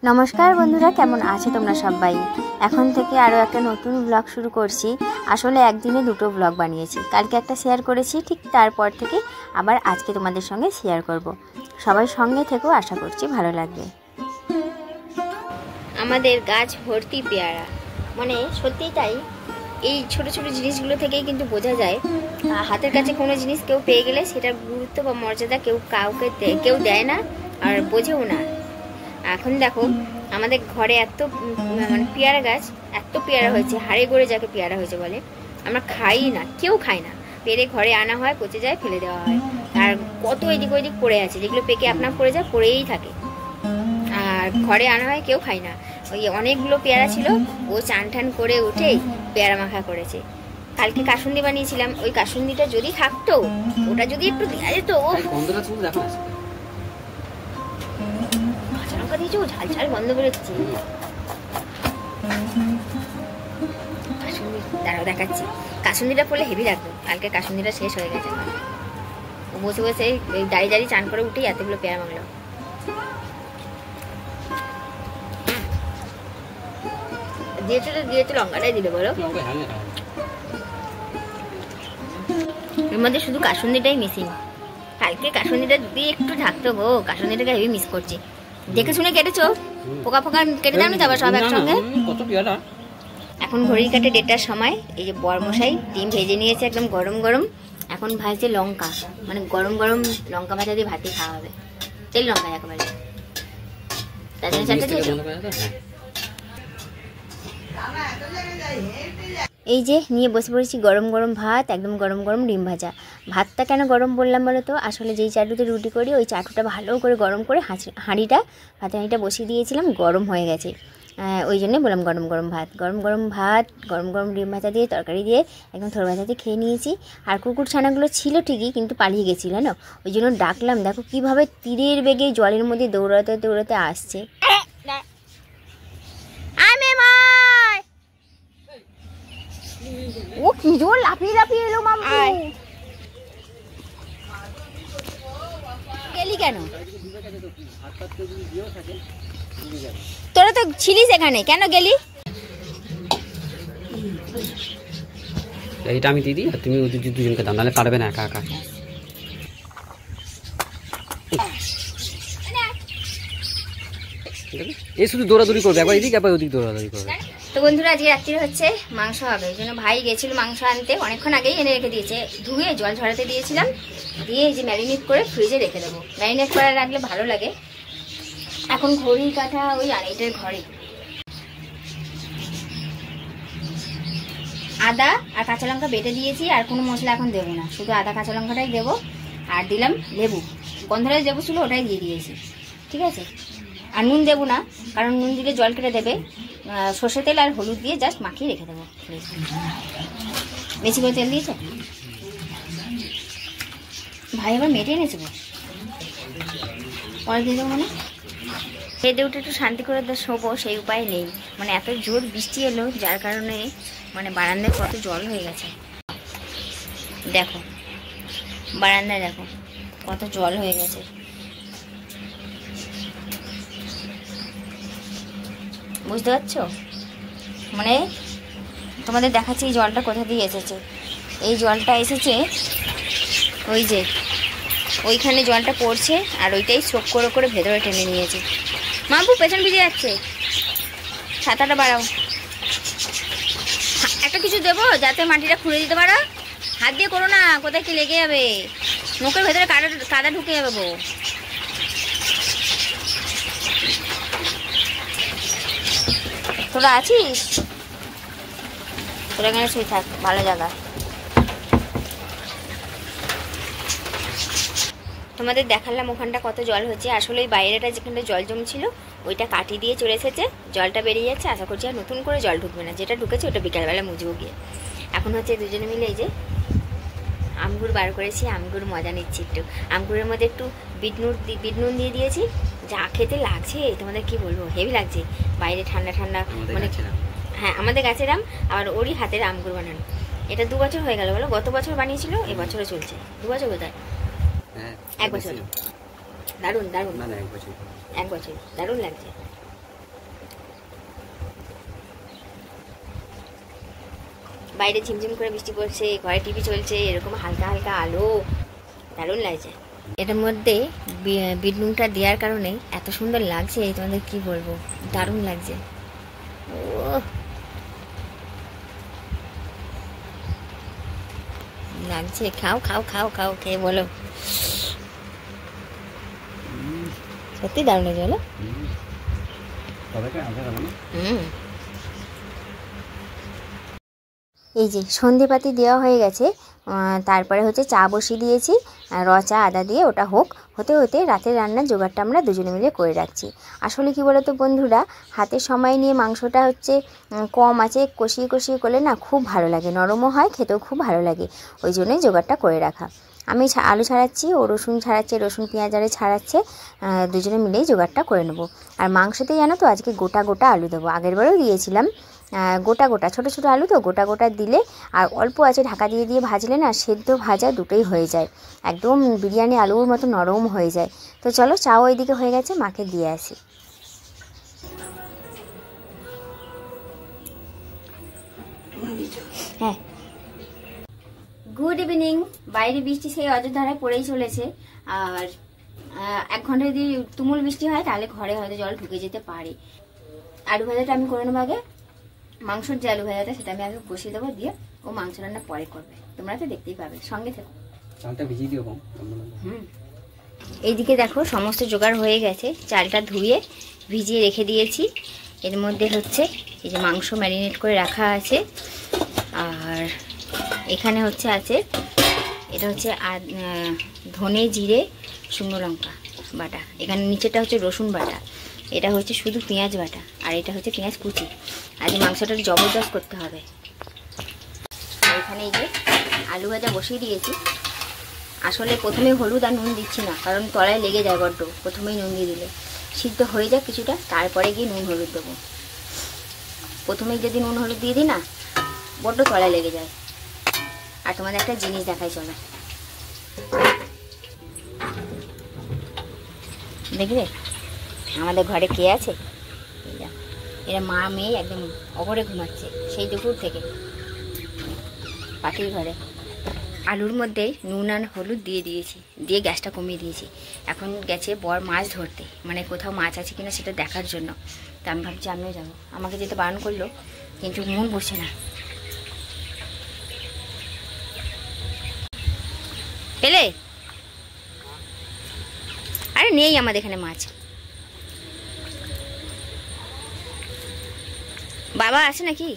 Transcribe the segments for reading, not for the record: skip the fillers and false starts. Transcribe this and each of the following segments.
নমস্কার বন্ধুরা, কেমন আছো তোমরা সবাই? এখন থেকে আরও একটা নতুন ব্লগ শুরু করছি। আসলে একদিনে দুটো ব্লগ বানিয়েছি, কালকে একটা শেয়ার করেছি, ঠিক তারপর থেকে আবার আজকে তোমাদের সঙ্গে শেয়ার করব। সবাই সঙ্গে থেকেও আশা করছি ভালো লাগবে। আমাদের গাছ ভর্তি পেয়ারা, মানে সত্যিই তাই। এই ছোট ছোট জিনিসগুলো থেকেই কিন্তু বোঝা যায় হাতের কাছে কোনো জিনিস কেউ পেয়ে গেলে সেটার গুরুত্ব বা মর্যাদা কেউ দেয় না আর বোঝেও না। এখন দেখো আমাদের ঘরে এত মানে পেয়ারা গাছ, এত পেয়ারা হয়েছে, হাড়ে গড়ে যাকে পেয়ারা হয়েছে বলে। আমরা খাই না, কেউ খায় না। পেরে ঘরে আনা হয়, পচে যায়, ফেলে দেওয়া হয়। আর কত এদিক ওইদিক পড়ে আছে, যেগুলো পেকে আপনার পড়ে যায়, পড়েই থাকে। আর ঘরে আনা হয়, কেউ খায় না। ওই অনেকগুলো পেয়ারা ছিল, ও চান টান করে উঠেই পেয়ারা মাখা করেছে। কালকে কাসুন্দি বানিয়েছিলাম, ওই কাসুন্দিটা যদি থাকতো, ওটা যদি একটু দেওয়া যেত। ঝাল ঝাল গন্ধ বেরোচ্ছে। দাঁড়াও দেখাচ্ছি। কাসুন্দিটা পড়লে হেভি লাগবে। কালকে কাসুন্দিটা শেষ হয়ে গেছে। ও বসে বসে দাঁড়িয়ে দাঁড়িয়ে চান করে উঠেই এতগুলো পেয়ারা মাখলো। দিয়েছে লঙ্কাটাই দিলে বলো। এর মধ্যে শুধু কাসুন্দিটাই মিসিং। কালকে কাসুন্দিটা যদি একটু থাকতো গো, কাসুন্দিটাকে হেভি মিস করছি। দেখে শুনে কেটেছো, পোকা ফোকা কেটে দাও তো আবার সব একসঙ্গে। এখন ঘড়ির কাটে 1:30টার সময়। এই যে বরমশাই ডিম ভেজে নিয়েছে একদম গরম গরম। এখন ভাজছে লঙ্কা, মানে গরম গরম লঙ্কা ভাজা দিয়ে ভাতই খাওয়া হবে। তেল লঙ্কা একেবারে। তার জন্য চারটে দিয়েছো। এই যে নিয়ে বসে পড়েছি গরম গরম ভাত, একদম গরম গরম ডিম ভাজা। ভাতটা কেন গরম বললাম বলো তো? আসলে যেই চাটুতে রুটি করি, ওই চাটুটা ভালো করে গরম করে ভাতের হাঁড়িটা বসিয়ে দিয়েছিলাম, গরম হয়ে গেছে। ওই জন্যে বললাম গরম গরম ভাত। গরম গরম ভাত, গরম গরম ডিম ভাজা দিয়ে, তরকারি দিয়ে একদম থোড় ভাজাতে খেয়ে নিয়েছি। আর কুকুর ছানাগুলো ছিল ঠিকই, কিন্তু পালিয়ে গেছিল না, ওই জন্য ডাকলাম। দেখো কীভাবে তীরের বেগে জলের মধ্যে দৌড়াতে দৌড়াতে আসছে। ও কি জোর লাফিয়ে লাফিয়ে এলো মামু। গেলি কেন? তোরা তো ছিলিস এখানে, কেন গেলি? এটা আমি দিদি, আর তুমি ওদের দুজনকে দাও, নাহলে পারবে না একা একা। এই শুধু দৌড়াদৌড়ি করবে, একবার এদিকে একবার ওদিক দৌড়াদৌড়ি করবে। তো বন্ধুরা, আজকে রাত্রি হচ্ছে মাংস হবে। ওই জন্য ভাই গেছিল মাংস আনতে, অনেকক্ষণ আগেই এনে রেখে দিয়েছে। ধুয়ে জল ঝরাতে দিয়েছিলাম, দিয়ে এই যে ম্যারিনেট করে ফ্রিজে রেখে দেবো। ম্যারিনেট করে রাখলে ভালো লাগে। এখন ঘড়ি কাটা ওই 2:30-এর ঘরে। আদা আর কাঁচা লঙ্কা বেটে দিয়েছি, আর কোনো মশলা এখন দেবো না, শুধু আদা কাঁচা লঙ্কাটাই দেবো। আর দিলাম লেবু, গন্ধরাজ লেবু ছিল, ওটাই দিয়ে দিয়েছি। ঠিক আছে? আর নুন দেবো না, কারণ নুন দিলে জল কেটে দেবে। সর্ষে তেল আর হলুদ দিয়ে জাস্ট মাখিয়ে রেখে দেবো। বেশি করে তেল দিয়েছে ভাই, আবার মেটে এনেছে গো, পরে দিয়ে দেবো। মানে খেয়ে দিয়ে উঠে একটু শান্তি করে শোবো, সেই উপায় নেই। মানে এত জোর বৃষ্টি এলো, যার কারণে মানে বারান্দায় কত জল হয়ে গেছে। দেখো বারান্দায়, দেখো কত জল হয়ে গেছে। বুঝতে পারছো? মানে তোমাদের দেখাচ্ছি এই জলটা কোথা দিয়ে এসেছে। এই জলটা এসেছে ওই যে ওইখানে জলটা পড়ছে, আর ওইটাই স্ট্রোক করে করে ভেতরে টেনে নিয়েছে। মামু পেছন ভিজে যাচ্ছে, ছাতাটা বাড়াও। একটা কিছু দেবো যাতে মাটিটা খুঁড়ে দিতে পারো। হাত দিয়ে করো না, কোথায় কি লেগে যাবে, মুখের ভেতরে কাদা ঢুকে যাবে গো। তোরা আছিস? তোরা এখানে শুয়ে থাক, ভালো জায়গা। তোমাদের দেখালাম ওখানটা কত জল হচ্ছে। আসলে ওই বাইরেটা যেখানটা জল জমছিল, ওইটা কাটি দিয়ে চলে এসেছে, জলটা বেরিয়ে যাচ্ছে। আশা করছি আর নতুন করে জল ঢুকবে না। যেটা ঢুকেছে ওটা বিকালবেলা মুছবো গিয়ে। এখন হচ্ছে দুজনে মিলে এই যে আমগুর বার করেছি, আমগুর মজা নিচ্ছি একটু। আমগুরের মধ্যে একটু বিট নুন দিয়ে দিয়েছি, যা খেতে লাগছে তোমাদের কি বলবো, হেভি লাগছে। বাইরে ঠান্ডা ঠান্ডা, মানে হ্যাঁ আমাদের গাছের আম, আর ওরই হাতের আমগুর বানানো। এটা 2 বছর হয়ে গেল বলো, গত বছর বানিয়েছিল, এবছরও চলছে। 2 বছর কোথায়, 1 বছর। দারুণ দারুণ, 1 বছর, দারুণ লাগছে। বাইরে ঝিমঝিম করে বৃষ্টি পড়ছে, ঘরে টিভি চলছে, এরকম হালকা হালকা আলো, দারুণ লাগছে। এটার মধ্যে বিট নুনটা দেওয়ার কারণে এত সুন্দর লাগছে, তোমাদের কি বলবো, দারুণ লাগছে। ও লাগছে, খাও খাও খাও খাও, খেয়ে বলো। সত্যি দারুণ লাগছে বলো। এই যে সন্ধেপাতি দেওয়া হয়ে গেছে, তারপরে হচ্ছে চা বসিয়ে দিয়েছি, র চা আদা দিয়ে, ওটা হতে হতে রাতের রান্নার জোগাড়টা আমরা দুজনে মিলে করে রাখছি। আসলে কি বলতো বন্ধুরা, হাতে সময় নিয়ে মাংসটা হচ্ছে কম আছে কষিয়ে কষিয়ে করলে না খুব ভালো লাগে, নরমও হয়, খেতেও খুব ভালো লাগে, ওই জন্যই জোগাড়টা করে রাখা। আমি আলু ছাড়াচ্ছি, ও রসুন ছাড়াচ্ছে, রসুন পেঁয়াজ আরে ছাড়াচ্ছে, দুজনে মিলেই জোগাড়টা করে নেবো। আর মাংসতে জানো তো আজকে গোটা গোটা আলু দেবো, আগেরবারও দিয়েছিলাম গোটা গোটা, ছোটো ছোটো আলু তো গোটা গোটা দিলে, আর অল্প আছে ঢাকা দিয়ে দিয়ে ভাজলে না সেদ্ধ ভাজা দুটোই হয়ে যায়, একদম বিরিয়ানি আলুর মতো নরম হয়ে যায়। তো চলো, চাও ওইদিকে হয়ে গেছে, মাকে দিয়ে আসি। হ্যাঁ, গুড ইভিনিং। বাইরে বৃষ্টি সেই অযোধ্যায় পড়েই চলেছে, আর 1 ঘন্টা যদি তুমুল বৃষ্টি হয় তাহলে ঘরে হয়তো জল ঢুকে যেতে পারে। আলু ভাজাটা আমি করে নেবো আগে, মাংসর যে আলু ভাজাটা সেটা আমি আগে বসিয়ে দেবো, দিয়ে ও মাংস রান্না পরে করবে, তোমরা তো দেখতেই পাবে, সঙ্গে থেকো। চালটা ভিজিয়ে দিও। এইদিকে দেখো সমস্ত জোগাড় হয়ে গেছে, চালটা ধুয়ে ভিজিয়ে রেখে দিয়েছি। এর মধ্যে হচ্ছে এই যে মাংস ম্যারিনেট করে রাখা আছে, আর এখানে হচ্ছে আছে, এটা হচ্ছে ধনে জিরে শুকনো লঙ্কা বাটা, এখানে নিচেটা হচ্ছে রসুন বাটা, এটা হচ্ছে শুধু পেঁয়াজ বাটা, আর এটা হচ্ছে পেঁয়াজ কুচি। আর এই মাংসটা জবরদস্ত করতে হবে। আর এখানে এই যে আলু ভাজা বসিয়ে দিয়েছি। আসলে প্রথমে হলুদ আর নুন দিচ্ছি না, কারণ তলায় লেগে যায় বড্ড, প্রথমেই নুন দিয়ে দিলে সিদ্ধ হয়ে যায় কিছুটা, তারপরে গিয়ে নুন হলুদ দেবো। প্রথমেই যদি নুন হলুদ দিয়ে দিই না, বড্ড তলায় লেগে যায়। আর তোমাদের একটা জিনিস দেখাই, চলো দেখবে আমাদের ঘরে কে আছে, এরা মা মেয়ে একদম অগরে ঘুমাচ্ছে সেই দুপুর থেকে পাখির ঘরে। আলুর মধ্যে নুন আর হলুদ দিয়ে দিয়েছি, দিয়ে গ্যাসটা কমিয়ে দিয়েছি। এখন গেছে বর মাছ ধরতে, মানে কোথাও মাছ আছে কিনা সেটা দেখার জন্য। তা আমি ভাবছি আমিও যাবো, আমাকে যেতে বারণ করলো, কিন্তু মন বসছে না। পেলে? আরে নেই আমাদের এখানে মাছ। বাবা আছে নাকি?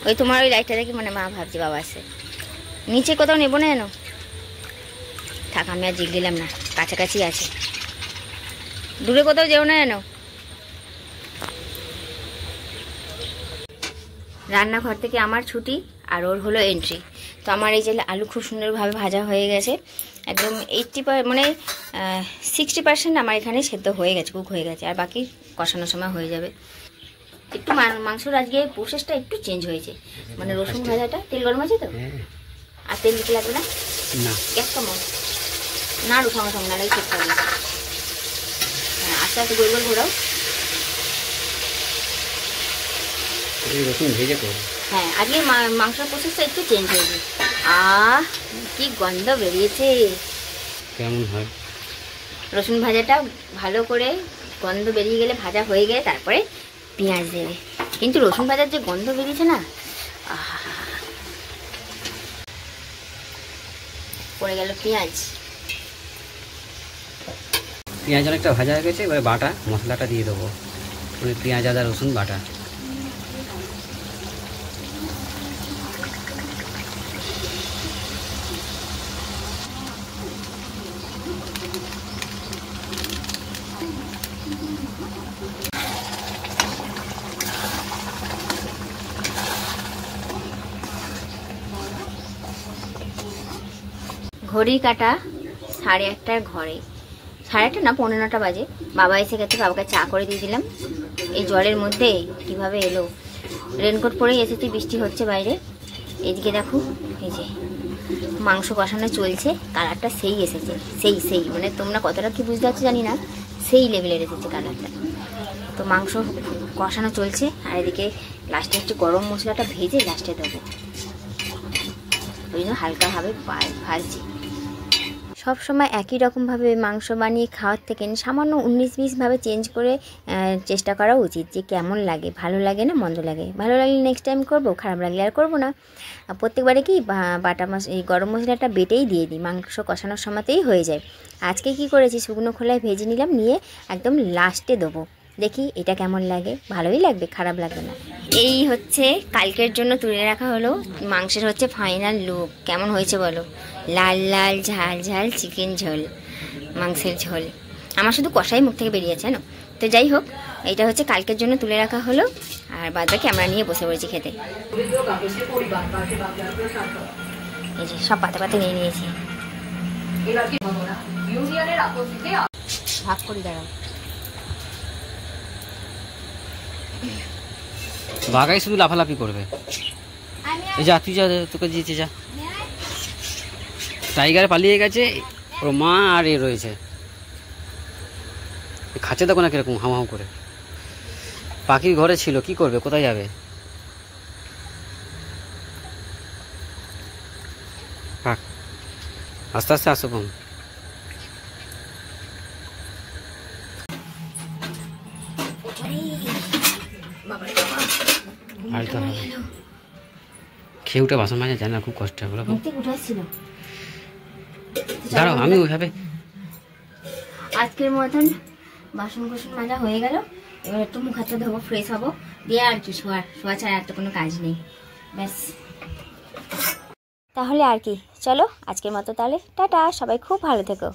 ওই তোমার ওই লাইটটা দেখি মানে মা ভাবছে বাবা আছে। নিচে কোথাও নেবো না যেন, থাক আমি আর জিগ দিলাম না, কাছাকাছি আছে, দূরে কোথাও যেও না যেন। রান্নাঘর থেকে আমার ছুটি, আর ওর হলো এন্ট্রি। তো আমার এই যে আলু খুব সুন্দরভাবে ভাজা হয়ে গেছে, একদম 80 মানে 60% আমার এখানে সেদ্ধ হয়ে গেছে, কুক হয়ে গেছে, আর বাকি কষানোর সময় হয়ে যাবে। একটু মাংসর আজকে প্রসেসটা একটু চেঞ্জ হয়েছে, মানে রসুন ভাজাটা, তেল গরম আছে তো, আর তেল দিতে লাগবে না, গ্যাস কমাও না, আরো সঙ্গে সঙ্গে নাড়াই ঠিক হবে। হ্যাঁ, আস্তে আস্তে গোল গোল ঘোরাও। হ্যাঁ, আজকে মাংসের প্রসেসটা একটু চেঞ্জ হয়েছে। কি গন্ধ বেরিয়েছে, কেমন হয় রসুন ভাজাটা ভালো করে গন্ধ বেরিয়ে গেলে, ভাজা হয়ে গেলে তারপরে পেঁয়াজ দেবে। কিন্তু রসুন ভাজার যে গন্ধ বেরিয়েছে না, পড়ে গেল পেঁয়াজ। পেঁয়াজ অনেকটা ভাজা হয়ে গেছে, এবারে বাটা মশলাটা দিয়ে দেবো, পেঁয়াজ আদা রসুন বাটা। ঘড়ি কাটা 1:30 ঘরে, 1:30 না 9:15 বাজে। বাবা এসে গেছে, বাবাকে চা করে দিয়ে দিলাম। এই জলের মধ্যে কিভাবে এলো, রেনকোট পরেই এসেছি, বৃষ্টি হচ্ছে বাইরে। এদিকে দেখো, এই যে মাংস কষানো চলছে, কালারটা সেই এসেছে, সেই মানে তোমরা কতটা কি বুঝতে পারছো জানি না, সেই লেভেলের এসেছে কালারটা। তো মাংস কষানো চলছে, আর এদিকে লাস্টে একটু গরম মশলাটা ভেজে লাস্টে দেবো, ওই জন্য হালকাভাবে ভাজছি। সবসময় একই রকমভাবে মাংস বানিয়ে খাওয়ার থেকে সামান্য 19-20ভাবে চেঞ্জ করে চেষ্টা করা উচিত, যে কেমন লাগে, ভালো লাগে না মন্দ লাগে। ভালো লাগলে নেক্সট টাইম করবো, খারাপ লাগলে আর করবো না। প্রত্যেকবারে কি বাটা এই গরম মশলাটা বেটেই দিয়ে দিই, মাংস কষানোর সময়তেই হয়ে যায়। আজকে কি করেছি, শুকনো খোলায় ভেজে নিলাম, নিয়ে একদম লাস্টে দেবো। দেখি এটা কেমন লাগে, ভালোই লাগবে, খারাপ লাগবে না। এই হচ্ছে কালকের জন্য তুলে রাখা হলো মাংসের হচ্ছে ফাইনাল লুক। কেমন হয়েছে বলো? লাল লাল ঝাল ঝাল চিকেন ঝোল, মাংসের ঝোল। আমার শুধু কষাই মুখ থেকে বেরিয়েছে না। তো যাই হোক, এইটা হচ্ছে কালকের জন্য তুলে রাখা হলো, আর বাদ বাকি আমরা নিয়ে বসে পড়েছি খেতে। এই যে সব পাতা পাতা নিয়ে নিয়েছি, ভাগ করি, দাঁড়াও। বাঘাই শুধু লাফালাফি করবে। যা তুই যা, তোকে দিয়েছে যা। টাইগার পালিয়ে গেছে, ওর মা আর এ রয়েছে। খাচ্ছে দেখো না কিরকম হাউ হাউ করে। পাখির ঘরে ছিল, কি করবে, কোথায় যাবে? আস্তে আস্তে আসো কম। আর তো খেয়ে উঠে বাসন মাজা জানি না, খুব কষ্ট হবে। দাঁড়াও, আমি ওইভাবে। আজকের মতন বাসন কোসন মাজা হয়ে গেল। এবার একটু মুখ হাতে ধোবো, ফ্রেশ হবো, দিয়ে আর কি শোয়া ছাড়া আর তো কোনো কাজ নেই, ব্যাস। তাহলে আর কি, চলো আজকের মতো তাহলে টাটা, সবাই খুব ভালো থেকো।